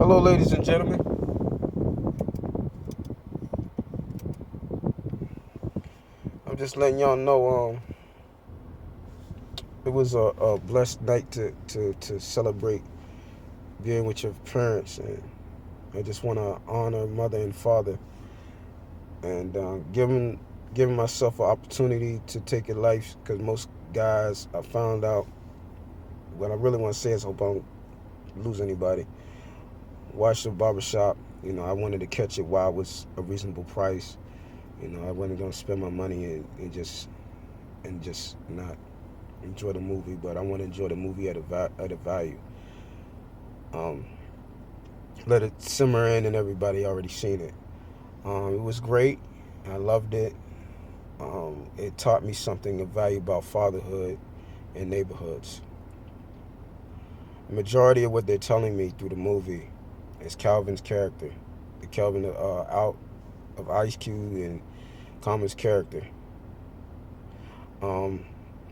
Hello, ladies and gentlemen. I'm just letting y'all know it was a blessed night to celebrate being with your parents, and I just want to honor mother and father and giving myself an opportunity to take a life because most guys I found out what I really want to say is hope I don't lose anybody. Watch the barbershop. I wanted to catch it while it was a reasonable price. I wasn't gonna spend my money and just not enjoy the movie, but I want to enjoy the movie at a value. Um, Let it simmer in, and everybody already seen it. It was great. I loved it. It taught me something of value about fatherhood and neighborhoods. The majority of what they're telling me through the movie is Calvin's character, the Calvin out of Ice Cube and Common's character. Um,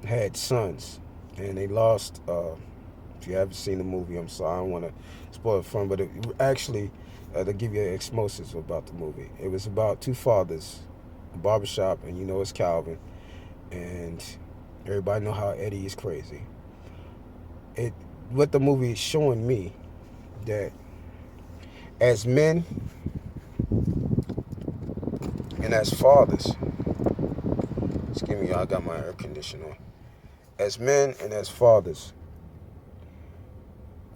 had sons, and they lost. If you haven't seen the movie, I'm sorry, I don't want to spoil it for them, but it actually, to give you an explosives about the movie, it was about two fathers, a barbershop, and it's Calvin, and everybody know how Eddie is crazy. It what the movie is showing me that as men and as fathers, excuse me, y'all, I got my air conditioner on. As men and as fathers,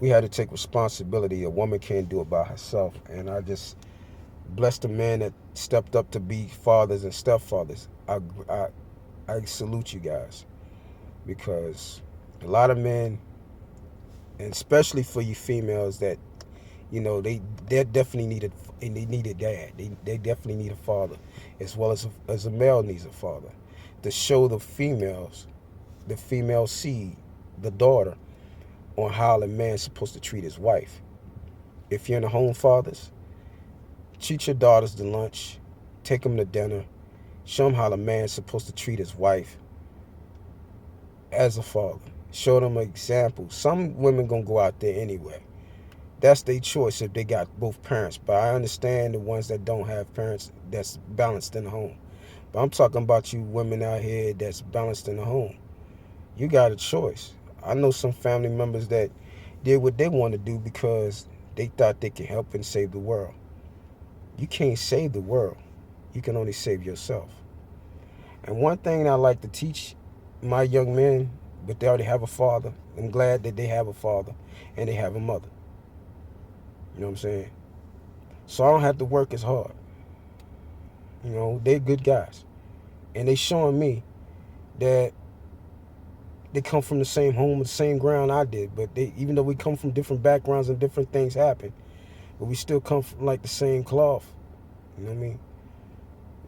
we had to take responsibility. A woman can't do it by herself, and I just bless the men that stepped up to be fathers and stepfathers. I salute you guys because a lot of men, and especially for you females, that they definitely needed dad. They definitely need a father, as well as a male needs a father, to show the females, the female seed, the daughter, on how a man's supposed to treat his wife. If you're in the home, fathers, treat your daughters to lunch, take them to dinner, show them how a man's supposed to treat his wife as a father. Show them an example. Some women gonna go out there anyway. That's their choice if they got both parents. But I understand the ones that don't have parents that's balanced in the home. But I'm talking about you women out here that's balanced in the home. You got a choice. I know some family members that did what they want to do because they thought they could help and save the world. You can't save the world. You can only save yourself. And one thing I like to teach my young men, but they already have a father. I'm glad that they have a father and they have a mother. You know what I'm saying? So I don't have to work as hard. They're good guys. And they showing me that they come from the same home, the same ground I did. But even though we come from different backgrounds and different things happen, but we still come from like the same cloth. You know what I mean?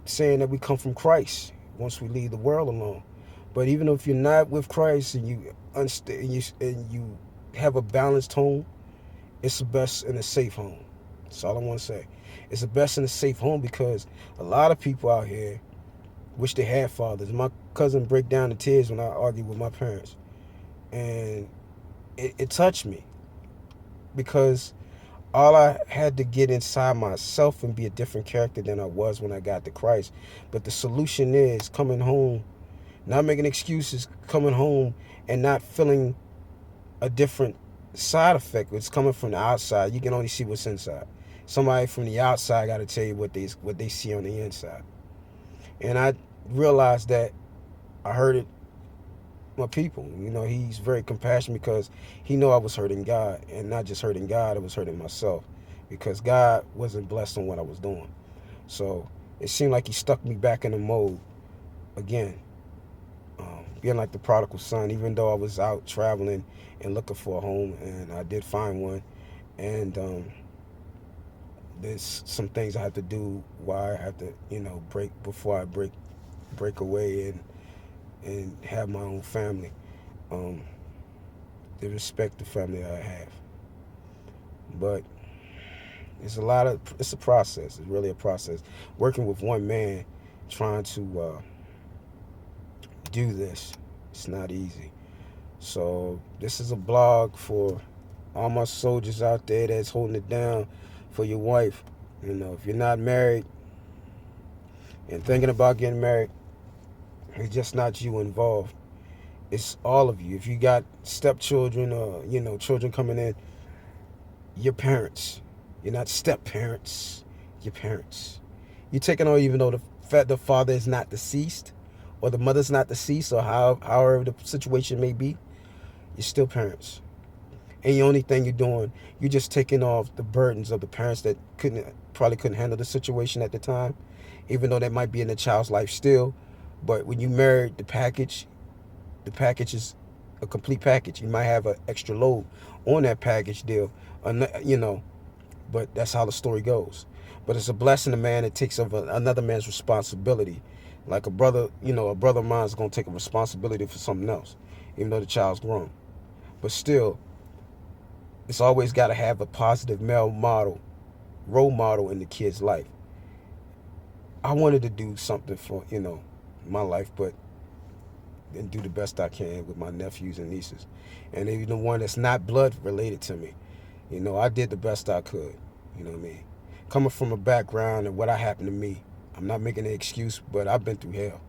Saying that we come from Christ once we leave the world alone. But even if you're not with Christ and you have a balanced home, it's the best in a safe home. That's all I want to say. It's the best in a safe home because a lot of people out here wish they had fathers. My cousin break down in tears when I argued with my parents, and it touched me because all I had to get inside myself and be a different character than I was when I got to Christ. But the solution is coming home, not making excuses, coming home and not feeling a different side effect. It's coming from the outside. You can only see what's inside. Somebody from the outside got to tell you what they see on the inside. And I realized that I heard it my people. He's very compassionate because he know I was hurting God, and not just hurting God, I was hurting myself because God wasn't blessed on what I was doing. So it seemed like he stuck me back in the mode again, being like the prodigal son. Even though I was out traveling and looking for a home, and I did find one, and there's some things I have to do. Why I have to, break before I break away and have my own family. Um, to respect the family that I have. But it's a process. It's really a process. Working with one man, trying to do this, it's not easy. So this is a blog for All my soldiers out there that's holding it down for your wife. If you're not married and thinking about getting married, it's just not you involved. It's all of you. If you got stepchildren or, children coming in, your parents. You're not step parents, your parents. You're taking on, even though the fact the father is not deceased or the mother's not deceased, or however the situation may be, you're still parents. And the only thing you're doing, you're just taking off the burdens of the parents that probably couldn't handle the situation at the time, even though that might be in the child's life still. But when you married, the package is a complete package. You might have an extra load on that package deal, but that's how the story goes. But it's a blessing to man that takes over another man's responsibility. Like a brother of mine is going to take a responsibility for something else, even though the child's grown. But still, it's always got to have a positive male role model in the kid's life. I wanted to do something for, my life, but and do the best I can with my nephews and nieces. And even the one that's not blood related to me. I did the best I could. You know what I mean? Coming from a background and what happened to me, I'm not making an excuse, but I've been through hell.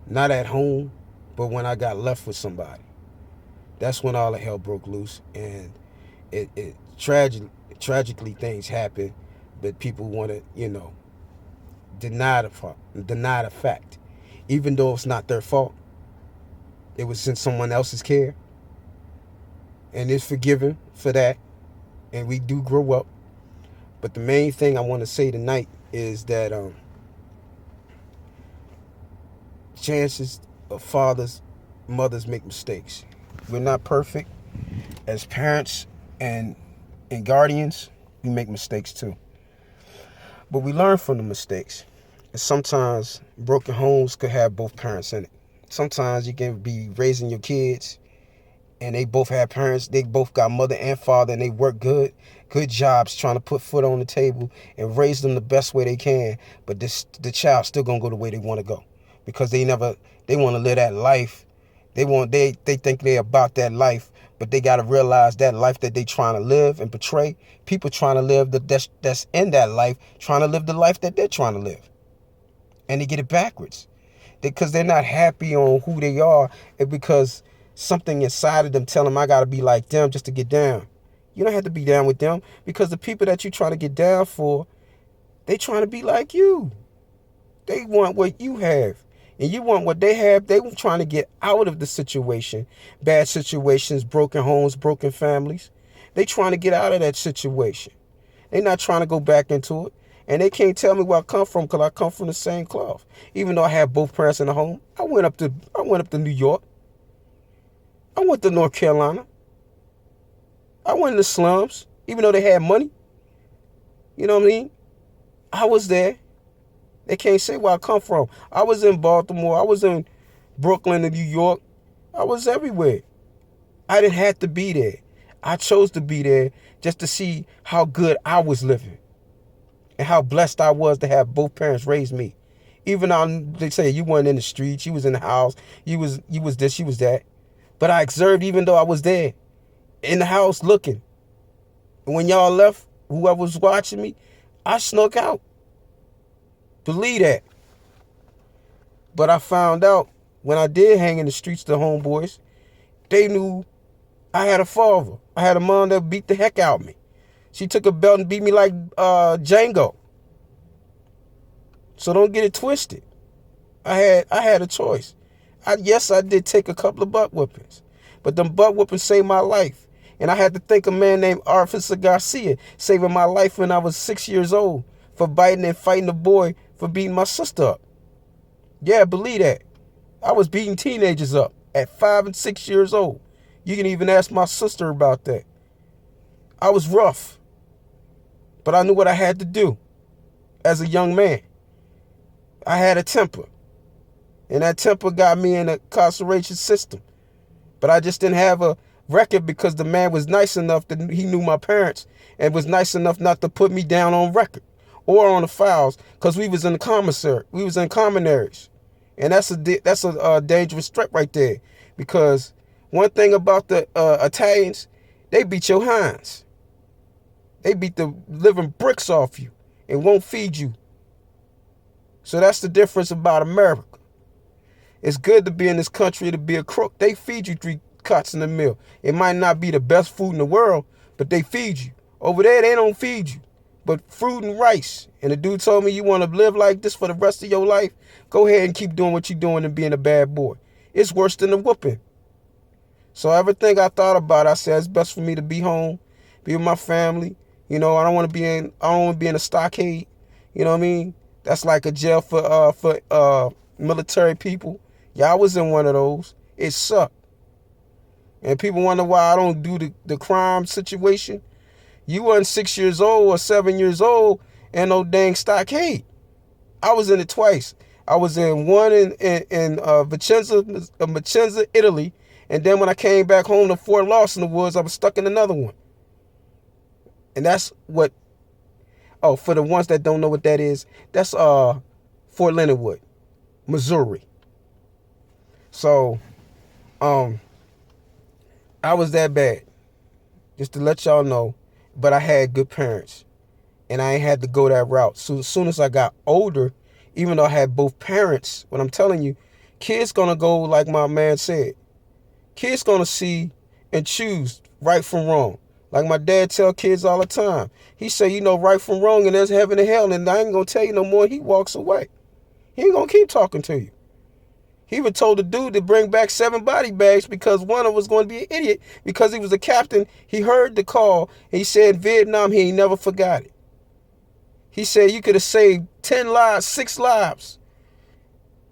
Not at home, but when I got left with somebody. That's when all the hell broke loose, and tragically things happen, but people want to, deny the fact, even though it's not their fault. It was in someone else's care, and it's forgiven for that, and we do grow up. But the main thing I want to say tonight is that chances of fathers, mothers make mistakes. We're not perfect. As parents and guardians, we make mistakes too. But we learn from the mistakes. And sometimes broken homes could have both parents in it. Sometimes you can be raising your kids and they both have parents, they both got mother and father, and they work good jobs trying to put food on the table and raise them the best way they can. But the child still gonna go the way they want to go, because they want to live that life. They think they're about that life, but they got to realize that life that they trying to live and portray, people trying to live that's in that life, trying to live the life that they're trying to live. And they get it backwards. Because they're not happy on who they are, and because something inside of them tell them, I got to be like them just to get down. You don't have to be down with them, because the people that you're trying to get down for, they trying to be like you. They want what you have. And you want what they have. They trying to get out of the situation. Bad situations, broken homes, broken families. They trying to get out of that situation. They not trying to go back into it. And they can't tell me where I come from, because I come from the same cloth. Even though I have both parents in the home, I went up to New York. I went to North Carolina. I went in the slums, even though they had money. You know what I mean? I was there. They can't say where I come from. I was in Baltimore. I was in Brooklyn and New York. I was everywhere. I didn't have to be there. I chose to be there just to see how good I was living and how blessed I was to have both parents raise me. Even though they say you weren't in the streets, you was in the house, you was this, you was that. But I observed, even though I was there in the house looking. And when y'all left, whoever was watching me, I snuck out. Believe that. But I found out when I did hang in the streets, the homeboys, they knew I had a father. I had a mom that beat the heck out of me. She took a belt and beat me like Django. So don't get it twisted. I had a choice. Yes, I did take a couple of butt whoopings, but them butt whoopings saved my life. And I had to thank a man named Officer Garcia saving my life when I was 6 years old for biting and fighting a boy for beating my sister up. Yeah, believe that. I was beating teenagers up at 5 and 6 years old. You can even ask my sister about that. I was rough, but I knew what I had to do as a young man. I had a temper, and that temper got me in the incarceration system. But I just didn't have a record because the man was nice enough that he knew my parents and was nice enough not to put me down on record or on the files, because we was in the commissary. We was in common areas. And that's a dangerous threat right there, because one thing about the Italians They beat your hinds. They beat the living bricks off you and won't feed you. So that's the difference about America. It's good to be in this country to be a crook. They feed you 3 cuts in the meal. It might not be the best food in the world, but they feed you. Over there, they don't feed you, but fruit and rice. And the dude told me, you want to live like this for the rest of your life? Go ahead and keep doing what you're doing and being a bad boy. It's worse than a whooping. So everything I thought about, I said it's best for me to be home, be with my family. You know, I don't want to be in a stockade. You know what I mean? That's like a jail for military people. Yeah, I was in one of those. It sucked. And people wonder why I don't do the crime situation. You wasn't 6 years old or 7 years old and no dang stockade. I was in it twice. I was in one in Vicenza, Italy. And then when I came back home to Fort Lost in the woods, I was stuck in another one. And that's what, for the ones that don't know what that is, that's Fort Leonard Wood, Missouri. So, I was that bad, just to let y'all know. But I had good parents, and I ain't had to go that route. So as soon as I got older, even though I had both parents, what I'm telling you, kids gonna go like my man said. Kids gonna see and choose right from wrong. Like my dad tell kids all the time. He say, you know, right from wrong, and there's heaven and hell, and I ain't gonna tell you no more. He walks away. He ain't gonna keep talking to you. He even told the dude to bring back 7 body bags because one of them was going to be an idiot because he was a captain. He heard the call. And he said Vietnam, he ain't never forgot it. He said you could have saved 10 lives, 6 lives,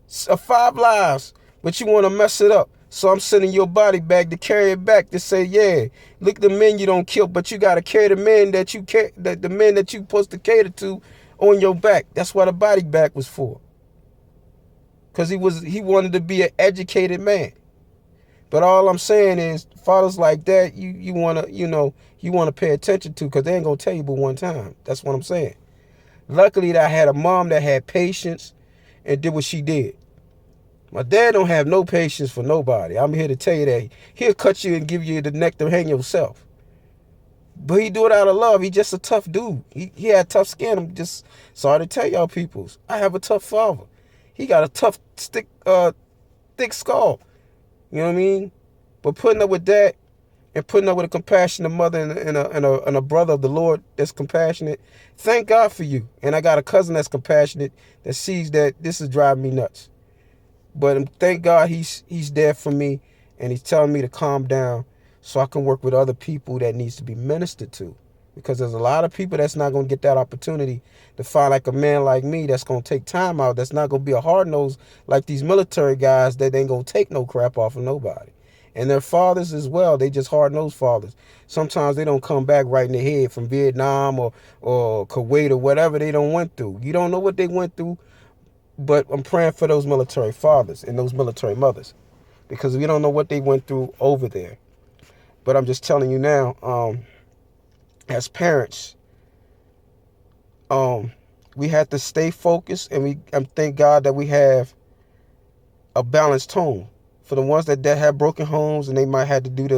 5 lives, but you want to mess it up. So I'm sending your body bag to carry it back to say, yeah, look at the men you don't kill, but you got to carry the men that you the men that you supposed to cater to on your back. That's what a body bag was for. Because he wanted to be an educated man. But all I'm saying is, fathers like that, you wanna pay attention to, because they ain't gonna tell you but one time. That's what I'm saying. Luckily that I had a mom that had patience and did what she did. My dad don't have no patience for nobody. I'm here to tell you that. He'll cut you and give you the neck to hang yourself. But he do it out of love. He just a tough dude. He had tough skin. I'm just sorry to tell y'all peoples. I have a tough father. He got a tough, thick skull. You know what I mean? But putting up with that and putting up with a compassionate mother and a brother of the Lord that's compassionate, thank God for you. And I got a cousin that's compassionate that sees that this is driving me nuts. But thank God he's there for me, and he's telling me to calm down so I can work with other people that needs to be ministered to. Because there's a lot of people that's not going to get that opportunity to find like a man like me that's going to take time out, that's not going to be a hard-nosed like these military guys that ain't going to take no crap off of nobody. And their fathers as well, they just hard-nosed fathers. Sometimes they don't come back right in the head from Vietnam or Kuwait or whatever they don't went through. You don't know what they went through, but I'm praying for those military fathers and those military mothers, because we don't know what they went through over there. But I'm just telling you now, as parents, we have to stay focused, and thank God that we have a balanced home. For the ones that have broken homes and they might have to do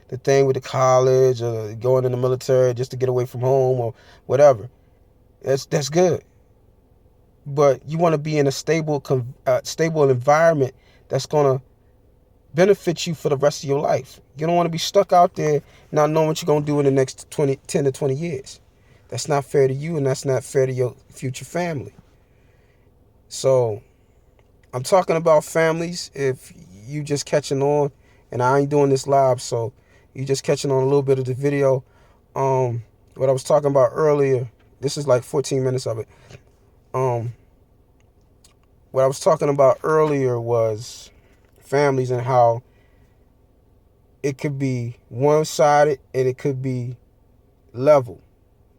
the thing with the college or going in the military just to get away from home or whatever, that's good. But you want to be in a stable environment that's going to benefit you for the rest of your life. You don't want to be stuck out there not knowing what you're going to do in the next 10 to 20 years. That's not fair to you, and that's not fair to your future family. So I'm talking about families. If you just catching on, and I ain't doing this live, so you just catching on a little bit of the video. What I was talking about earlier, this is like 14 minutes of it. What I was talking about earlier was families and how it could be one-sided and it could be level,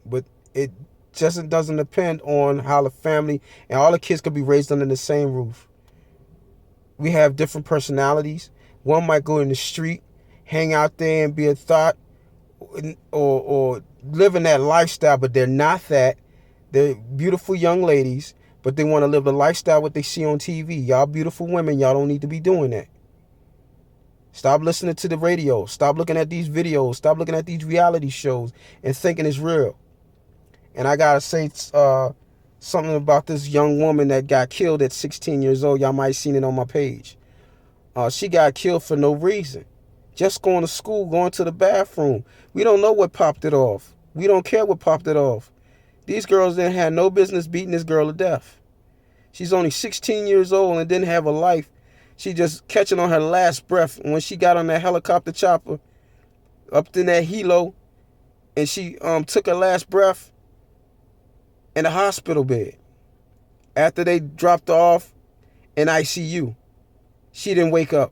but it just doesn't depend on how the family and all the kids could be raised under the same roof. We have different personalities. One might go in the street, hang out there and be a thought, or live in that lifestyle, but they're not that. They're beautiful young ladies, but they want to live the lifestyle what they see on TV. Y'all beautiful women, y'all don't need to be doing that. Stop listening to the radio. Stop looking at these videos. Stop looking at these reality shows and thinking it's real. And I gotta say something about this young woman that got killed at 16 years old. Y'all might have seen it on my page. She got killed for no reason. Just going to school, going to the bathroom. We don't know what popped it off. We don't care what popped it off. These girls didn't have no business beating this girl to death. She's only 16 years old and didn't have a life. She just catching on her last breath. And when she got on that helicopter chopper up in that helo, and she took her last breath in a hospital bed after they dropped her off in ICU. She didn't wake up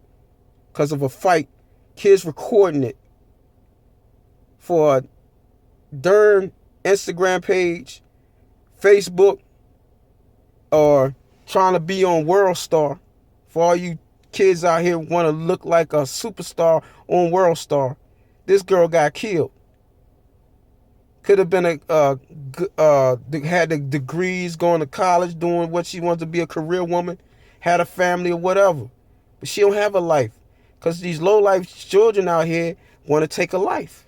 because of a fight. Kids recording it for a darn Instagram page, Facebook, or trying to be on World Star. For all you kids out here want to look like a superstar on World Star, this girl got killed. Could have been had the degrees, going to college, doing what she wanted to be, a career woman, had a family or whatever. But she don't have a life because these low-life children out here want to take a life.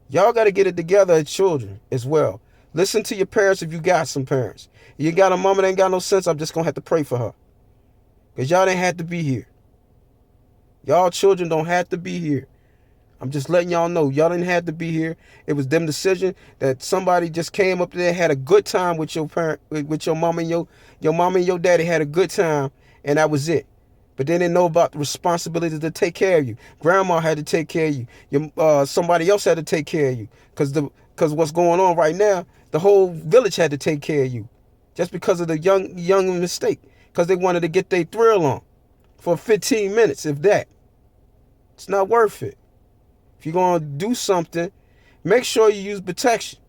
Y'all got to get it together as children as well. Listen to your parents if you got some parents. If you got a mama that ain't got no sense, I'm just going to have to pray for her. Because y'all didn't have to be here. Y'all children don't have to be here. I'm just letting y'all know. Y'all didn't have to be here. It was them decision that somebody just came up there, had a good time with your parent, with your mama and your mama and your daddy had a good time, and that was it. But they didn't know about the responsibility to take care of you. Grandma had to take care of you. Somebody else had to take care of you. Because what's going on right now, the whole village had to take care of you. Just because of the young mistake. Because they wanted to get their thrill on for 15 minutes, if that. It's not worth it. If you're going to do something, make sure you use protection.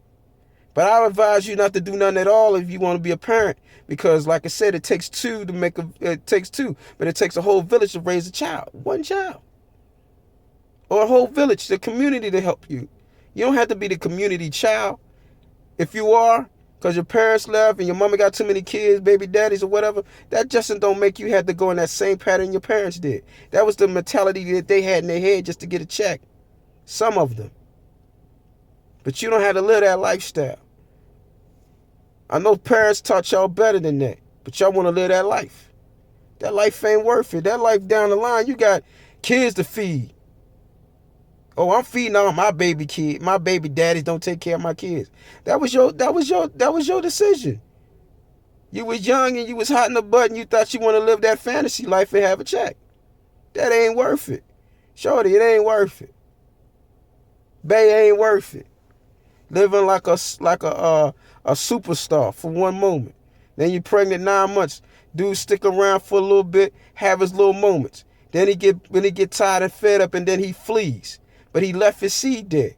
But I advise you not to do nothing at all if you want to be a parent. Because like I said, it takes two, but it takes a whole village to raise a child. One child. Or a whole village, the community to help you. You don't have to be the community child. If you are, because your parents left and your mama got too many kids, baby daddies or whatever, that just don't make you have to go in that same pattern your parents did. That was the mentality that they had in their head just to get a check. Some of them. But you don't have to live that lifestyle. I know parents taught y'all better than that, but y'all want to live that life. That life ain't worth it. That life down the line, you got kids to feed. Oh, I'm feeding all my baby kids. My baby daddies don't take care of my kids. That was your decision. You was young and you was hot in the butt and you thought you want to live that fantasy life and have a check. That ain't worth it. Shorty, it ain't worth it. Bae ain't worth it. Living like a superstar for one moment. Then you pregnant 9 months. Dude stick around for a little bit, have his little moments. Then when he get tired and fed up, and then he flees. But he left his seed there.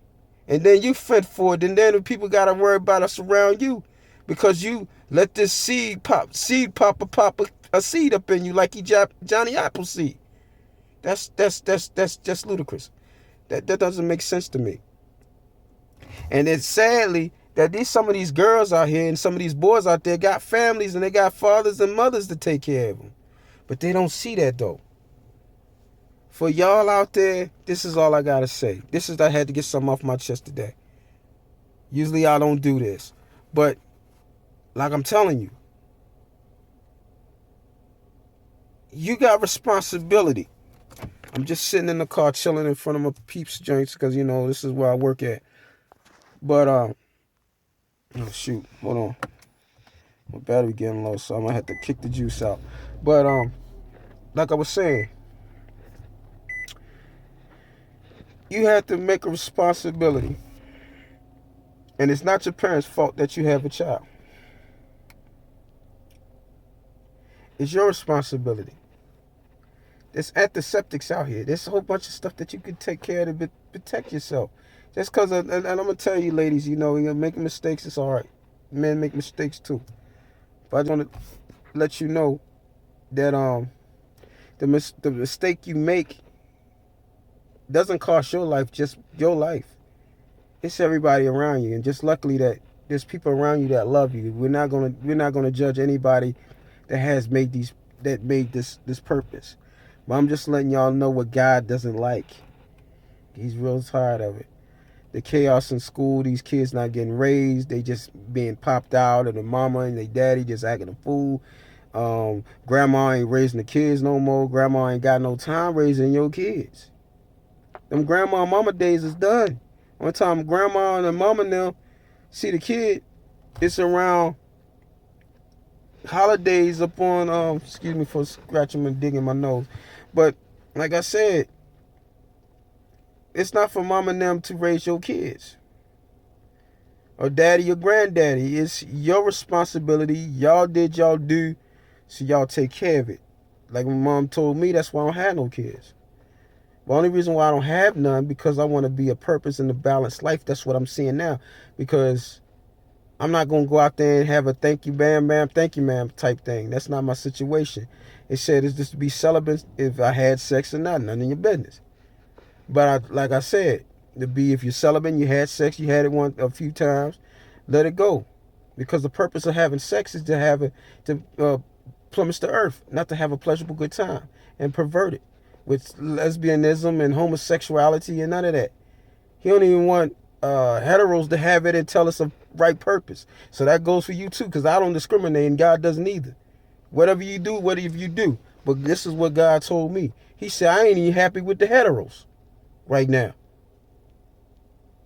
And then you fed for it, and then the people got to worry about us around you. Because you let this seed pop a seed up in you like he Johnny Appleseed. That's just ludicrous. That doesn't make sense to me. And it's sadly that some of these girls out here and some of these boys out there got families and they got fathers and mothers to take care of them. But they don't see that though. For y'all out there, this is all I gotta say. I had to get something off my chest today. Usually I don't do this. But like I'm telling you, you got responsibility. I'm just sitting in the car chilling in front of my Peeps joints because, this is where I work at. But, oh shoot, hold on. My battery getting low, so I'm going to have to kick the juice out. But, like I was saying, you have to make a responsibility. And it's not your parents' fault that you have a child. It's your responsibility. There's antiseptics out here. There's a whole bunch of stuff that you can take care of to protect yourself. Just because, and I'm going to tell you ladies, you're making mistakes, it's all right. Men make mistakes too. But I just want to let you know that the mistake you make doesn't cost your life, just your life. It's everybody around you. And just luckily that there's people around you that love you. We're not gonna judge anybody that has made this purpose. But I'm just letting y'all know what God doesn't like. He's real tired of it. The chaos in school, these kids not getting raised, they just being popped out, and the mama and their daddy just acting a fool. Grandma ain't raising the kids no more. Grandma ain't got no time raising your kids. Them grandma and mama days is done. One time grandma and the mama now see the kid, it's around holidays upon excuse me for scratching and digging my nose. But like I said, it's not for mama and them to raise your kids. Or daddy or granddaddy. It's your responsibility. Y'all did y'all do, so y'all take care of it. Like my mom told me, that's why I don't have no kids. The only reason why I don't have none, because I want to be a purpose in a balanced life. That's what I'm seeing now. Because I'm not going to go out there and have a thank you, bam, bam, thank you, ma'am type thing. That's not my situation. It said it's just to be celibate if I had sex or not. None of your business. But like I said, to be, if you're celibate, you had sex, you had it a few times, let it go. Because the purpose of having sex is to have it, to plummet the earth, not to have a pleasurable good time and pervert it with lesbianism and homosexuality and none of that. He don't even want heteros to have it and tell us a right purpose. So that goes for you too, because I don't discriminate and God doesn't either. Whatever you do, whatever you do. But this is what God told me. He said, I ain't even happy with the heteros right now.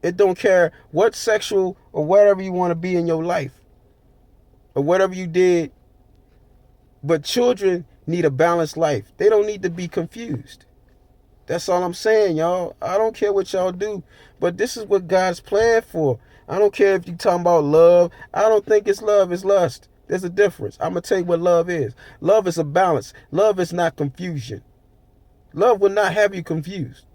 It don't care what sexual or whatever you want to be in your life or whatever you did. But children need a balanced life. They don't need to be confused. That's all I'm saying, y'all. I don't care what y'all do, but this is what God's planned for. I don't care if you're talking about love. I don't think it's love, it's lust. There's a difference. I'm going to tell you what love is. Love is a balance. Love is not confusion. Love will not have you confused.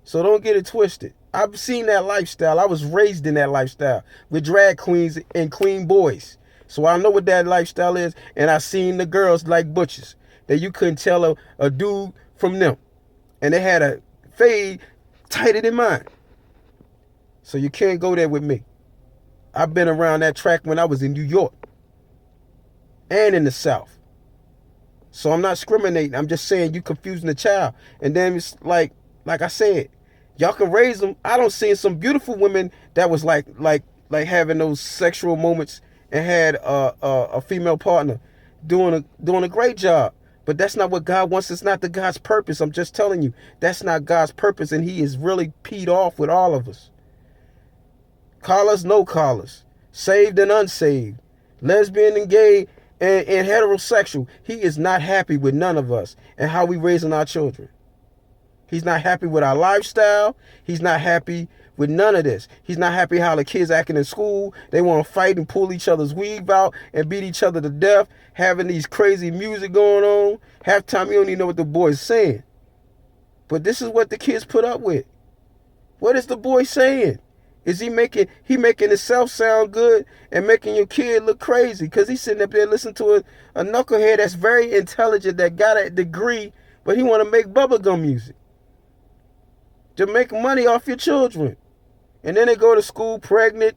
So don't get it twisted. I've seen that lifestyle. I was raised in that lifestyle with drag queens and queen boys. So I know what that lifestyle is, and I seen the girls like butches that you couldn't tell a dude from them. And they had a fade tighter than mine. So you can't go there with me. I've been around that track when I was in New York and in the South. So I'm not discriminating. I'm just saying you confusing the child. And then it's like I said, y'all can raise them. I don't see some beautiful women that was like having those sexual moments and had a female partner doing a great job. But that's not what God wants. It's not the God's purpose. I'm just telling you, that's not God's purpose, and he is really peed off with all of us. Collars, no collars, saved and unsaved, lesbian and gay and heterosexual. He is not happy with none of us and how we raising our children. He's not happy with our lifestyle. He's not happy with none of this. He's not happy how the kids acting in school. They want to fight and pull each other's weave out and beat each other to death, having these crazy music going on. Half the time you don't even know what the boy's saying. But this is what the kids put up with. What is the boy saying? Is he making himself sound good and making your kid look crazy? Because he's sitting up there listening to a knucklehead that's very intelligent, that got a degree, but he want to make bubblegum music to make money off your children. And then they go to school pregnant,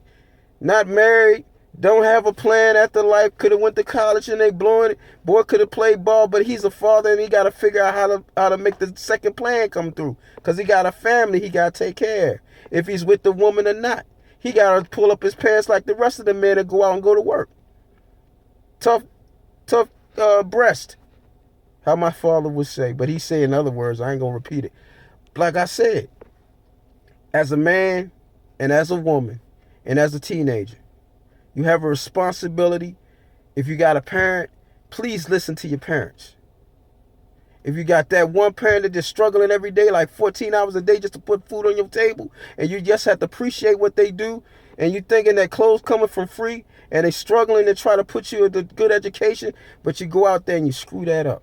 not married, don't have a plan after life, could have went to college and they blowing it. Boy could have played ball, but he's a father and he got to figure out how to make the second plan come through. Because he got a family he got to take care of. If he's with the woman or not. He got to pull up his pants like the rest of the men and go out and go to work. Tough breast. How my father would say. But he say in other words, I ain't going to repeat it. Like I said, as a man and as a woman and as a teenager, you have a responsibility. If you got a parent, please listen to your parents. If you got that one parent that's just struggling every day, like 14 hours a day just to put food on your table, and you just have to appreciate what they do, and you thinking that clothes coming from free, and they struggling to try to put you into good education, but you go out there and you screw that up.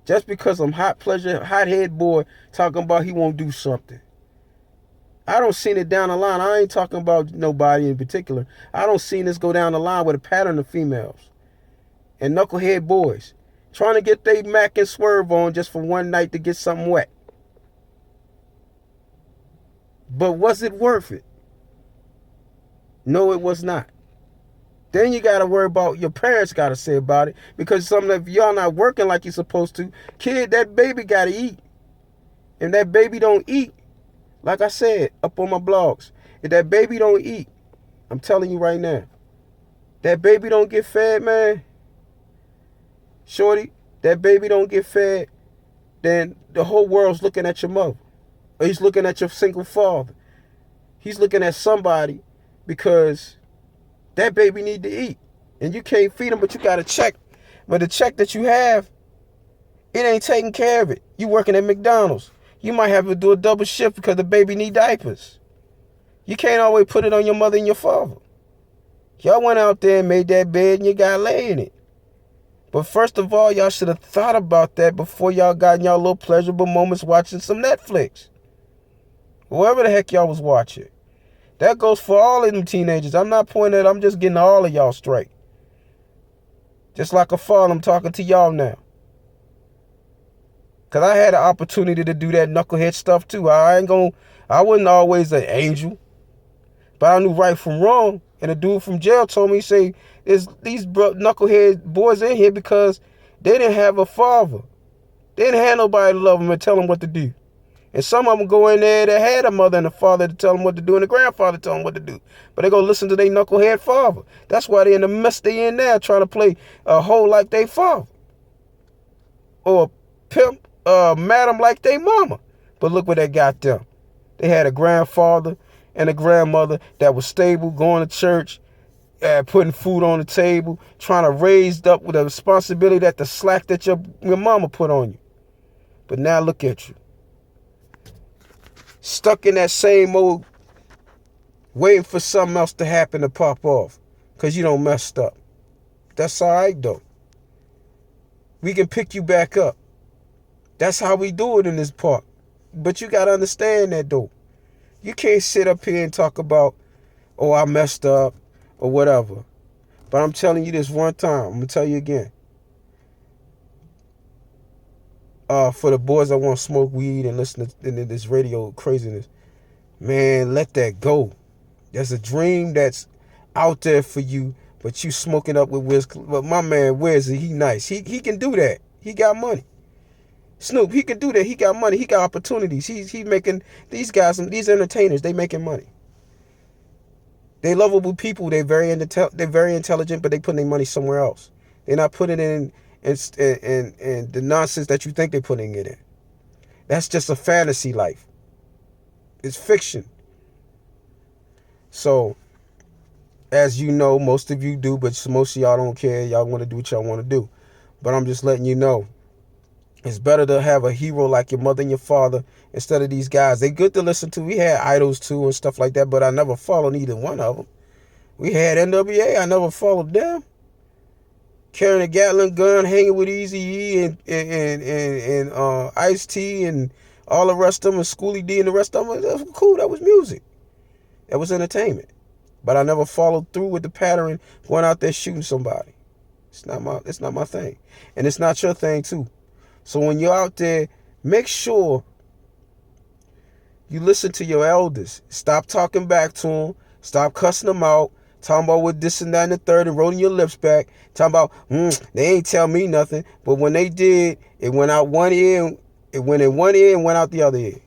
Just because I'm hot-head boy talking about he won't do something. I don't seen it down the line. I ain't talking about nobody in particular. I don't seen this go down the line with a pattern of females and knucklehead boys trying to get they Mac and Swerve on just for one night to get something wet. But was it worth it? No, it was not. Then you got to worry about your parents got to say about it, because some of y'all not working like you're supposed to. Kid, that baby got to eat. And that baby don't eat, like I said up on my blogs, if that baby don't eat, I'm telling you right now, that baby don't get fed, man, shorty, that baby don't get fed, then the whole world's looking at your mother. Or he's looking at your single father. He's looking at somebody, because that baby need to eat. And you can't feed him, but you got a check. But the check that you have, it ain't taking care of it. You working at McDonald's. You might have to do a double shift because the baby need diapers. You can't always put it on your mother and your father. Y'all went out there and made that bed and you got lay in it. But first of all, y'all should have thought about that before y'all got in y'all little pleasurable moments watching some Netflix. Whatever the heck y'all was watching. That goes for all of them teenagers. I'm not pointing at, I'm just getting all of y'all straight. Just like a father, I'm talking to y'all now. Because I had an opportunity to do that knucklehead stuff too. I wasn't always an angel. But I knew right from wrong. And a dude from jail told me, say, there's these knucklehead boys in here because they didn't have a father. They didn't have nobody to love them and tell them what to do. And some of them go in there that had a mother and a father to tell them what to do, and a grandfather to tell them what to do. But they go listen to their knucklehead father. That's why they in the mess they in now, trying to play a hoe like they father. Or pimp madam like they mama. But look what they got them. They had a grandfather and a grandmother that was stable, going to church, putting food on the table, trying to raise up with the responsibility that the slack that your mama put on you. But now look at you. Stuck in that same old, waiting for something else to happen to pop off, because you don't messed up. That's all right, though. We can pick you back up. That's how we do it in this park. But you got to understand that, though. You can't sit up here and talk about, oh, I messed up or whatever. But I'm telling you this one time. I'm going to tell you again. For the boys that want to smoke weed and listen to this radio craziness, man, let that go. There's a dream that's out there for you, but you smoking up with Wiz. But my man, Wiz, he nice. He can do that. He got money. Snoop, he can do that. He got money. He got opportunities. He's making these guys, these entertainers, they making money. They lovable people. They're very intelligent, but they putting their money somewhere else. They're not putting it in the nonsense that you think they're putting it in. That's just a fantasy life. It's fiction. So, as you know, most of you do, but most of y'all don't care. Y'all want to do what y'all want to do. But I'm just letting you know, it's better to have a hero like your mother and your father instead of these guys. They good to listen to. We had idols too and stuff like that, but I never followed either one of them. We had NWA. I never followed them. Carrying a Gatling gun, hanging with Eazy-E and Ice-T and all the rest of them, and Schoolie D and the rest of them. That was cool. That was music. That was entertainment. But I never followed through with the pattern going out there shooting somebody. It's not my thing. And it's not your thing too. So when you're out there, make sure you listen to your elders. Stop talking back to them. Stop cussing them out. Talking about what this and that and the third and rolling your lips back. Talking about, they ain't tell me nothing. But when they did, it went out one ear. It went in one ear and went out the other ear.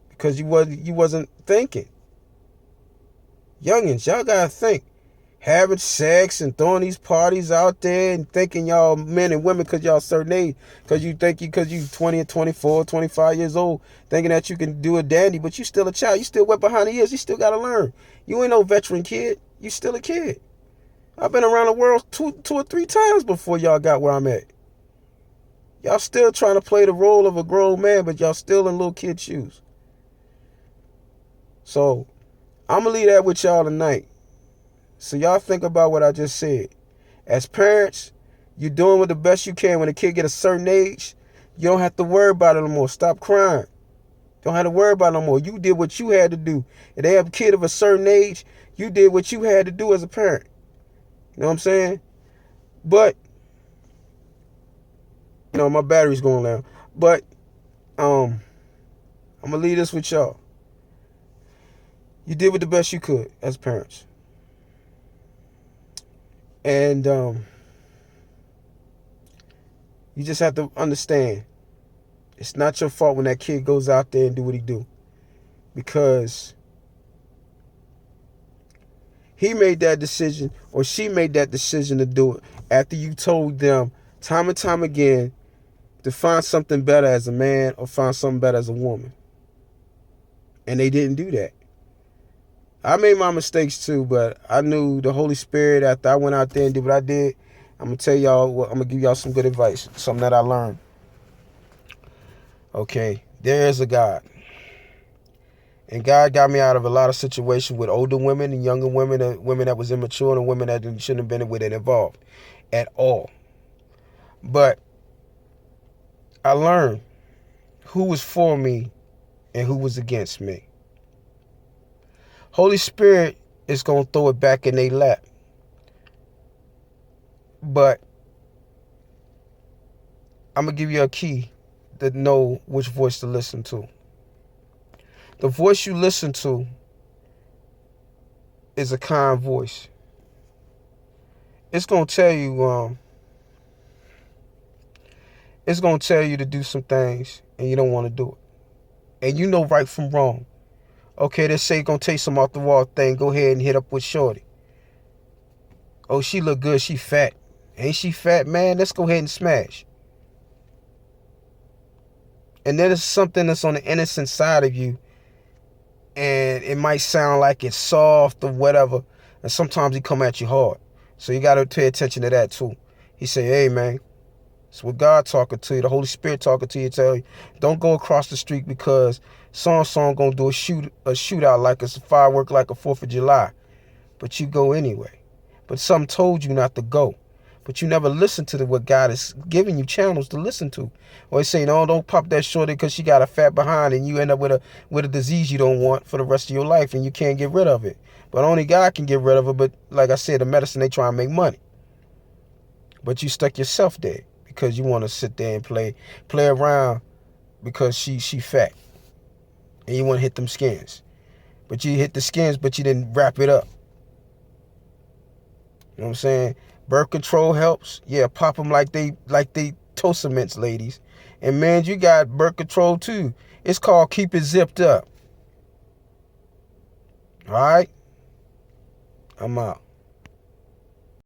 Because you wasn't thinking. Youngins, y'all gotta think. Having sex and throwing these parties out there and thinking y'all men and women because y'all certain age. Because you think because you 20 or 24, 25 years old, thinking that you can do a dandy, but you still a child. You still wet behind the ears. You still got to learn. You ain't no veteran kid. You still a kid. I've been around the world two or three times before y'all got where I'm at. Y'all still trying to play the role of a grown man, but y'all still in little kid shoes. So, I'm going to leave that with y'all tonight. So y'all think about what I just said. As parents, you're doing what the best you can. When a kid get a certain age, you don't have to worry about it no more. Stop crying. Don't have to worry about it no more. You did what you had to do. If they have a kid of a certain age, you did what you had to do as a parent. You know what I'm saying? But, my battery's going down. But, I'm going to leave this with y'all. You did what the best you could as parents. And you just have to understand, it's not your fault when that kid goes out there and do what he do. Because he made that decision or she made that decision to do it after you told them time and time again to find something better as a man or find something better as a woman. And they didn't do that. I made my mistakes too, but I knew the Holy Spirit after I went out there and did what I did. I'm going to tell y'all, I'm going to give y'all some good advice, something that I learned. Okay, there is a God. And God got me out of a lot of situations with older women and younger women, and women that was immature and women that shouldn't have been with it involved at all. But I learned who was for me and who was against me. Holy Spirit is going to throw it back in their lap. But I'm going to give you a key to know which voice to listen to. The voice you listen to is a kind voice. It's going to tell you to do some things and you don't want to do it. And you know right from wrong. Okay, they say gonna take some off the wall thing. Go ahead and hit up with shorty. Oh, she look good. She fat. Ain't she fat, man? Let's go ahead and smash. And then there's something that's on the innocent side of you. And it might sound like it's soft or whatever. And sometimes he come at you hard. So you got to pay attention to that too. He say, hey, man, it's what God talking to you. The Holy Spirit talking to you. Tell you, don't go across the street because so-and-so gonna do a shootout like it's a firework like a 4th of July. But you go anyway. But some told you not to go. But you never listen to what God is giving you channels to listen to. Or he's saying, oh, don't pop that shorty because she got a fat behind and you end up with a disease you don't want for the rest of your life and you can't get rid of it. But only God can get rid of it. But like I said, the medicine, they try and make money. But you stuck yourself there because you want to sit there and play around because she fat. And you want to hit them skins. But you hit the skins, but you didn't wrap it up. You know what I'm saying? Birth control helps. Yeah, pop them like they toast mints, ladies. And man, you got birth control too. It's called keep it zipped up. All right? I'm out.